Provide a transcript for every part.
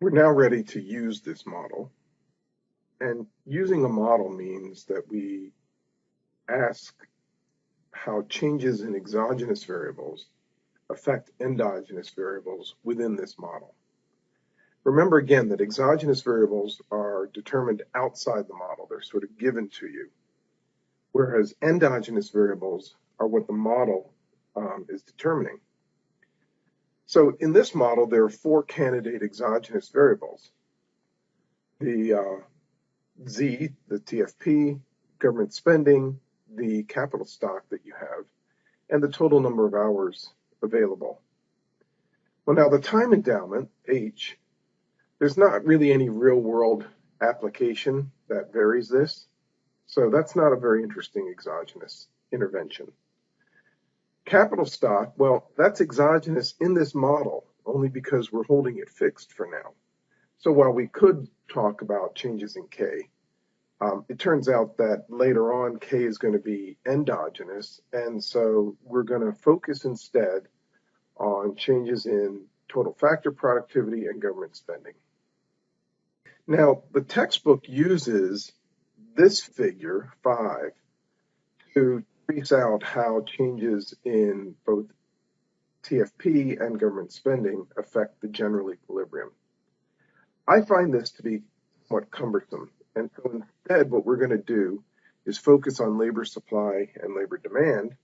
We're now ready to use this model. And using a model means that we ask how changes in exogenous variables affect endogenous variables within this model. Remember again that exogenous variables are determined outside the model. They're sort of given to you, whereas endogenous variables are what the model is determining. So in this model, there are 4 candidate exogenous variables. The Z, the TFP, government spending, the capital stock that you have, and the total number of hours available. Well, now the time endowment, H, there's not really any real-world application that varies this, so that's not a very interesting exogenous intervention. Capital stock, well, that's exogenous in this model, only because we're holding it fixed for now. So while we could talk about changes in K, it turns out that later on K is going to be endogenous, and so we're going to focus instead on changes in total factor productivity and government spending. Now, the textbook uses this figure, 5, to trace out how changes in both TFP and government spending affect the general equilibrium. I find this to be somewhat cumbersome, and so instead what we're going to do is focus on labor supply and labor demand,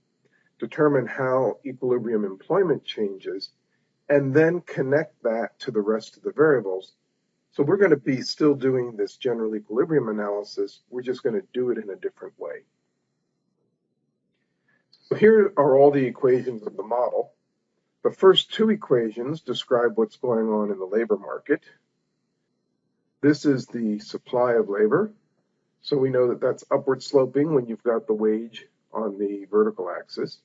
determine how equilibrium employment changes, and then connect that to the rest of the variables. So we're going to be still doing this general equilibrium analysis, we're just going to do it in a different way. So here are all the equations of the model. The first 2 equations describe what's going on in the labor market. This is the supply of labor. So we know that that's upward sloping when you've got the wage on the vertical axis.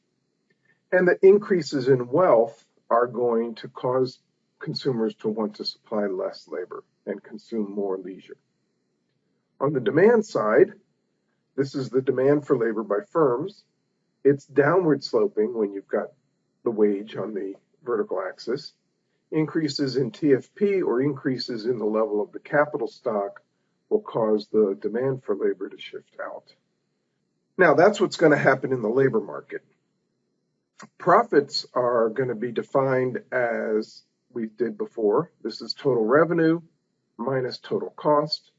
And the increases in wealth are going to cause consumers to want to supply less labor and consume more leisure. On the demand side, this is the demand for labor by firms. It's downward sloping when you've got the wage on the vertical axis. Increases in TFP or increases in the level of the capital stock will cause the demand for labor to shift out. Now, that's what's going to happen in the labor market. Profits are going to be defined as we did before. This is total revenue minus total cost.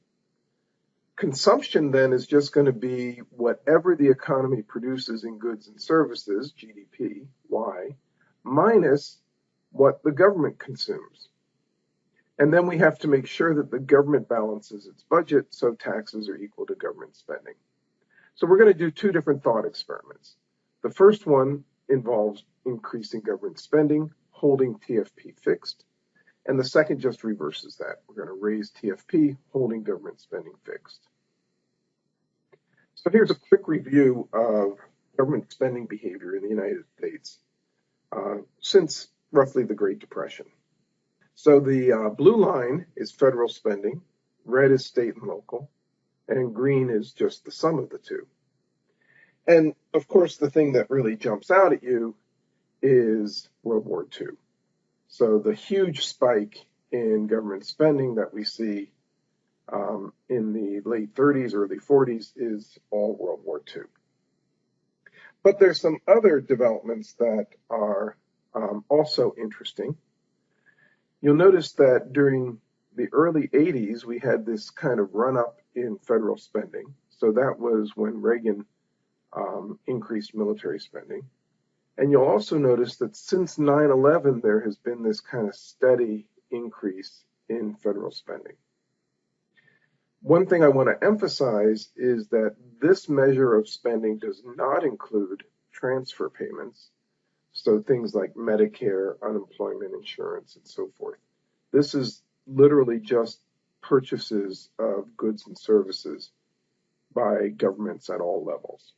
Consumption then is just going to be whatever the economy produces in goods and services, GDP, Y, minus what the government consumes. And then we have to make sure that the government balances its budget so taxes are equal to government spending. So we're going to do 2 different thought experiments. The first one involves increasing government spending, holding TFP fixed, and the second just reverses that. We're going to raise TFP, holding government spending fixed. So here's a quick review of government spending behavior in the United States since roughly the Great Depression. So the blue line is federal spending, red is state and local, and green is just the sum of the 2. And of course, the thing that really jumps out at you is World War II. So the huge spike in government spending that we see in the late 30s, early 40s is all World War II. But there's some other developments that are also interesting. You'll notice that during the early 80s, we had this kind of run-up in federal spending. So that was when Reagan increased military spending. And you'll also notice that since 9/11, there has been this kind of steady increase in federal spending. One thing I want to emphasize is that this measure of spending does not include transfer payments, so things like Medicare, unemployment insurance, and so forth. This is literally just purchases of goods and services by governments at all levels.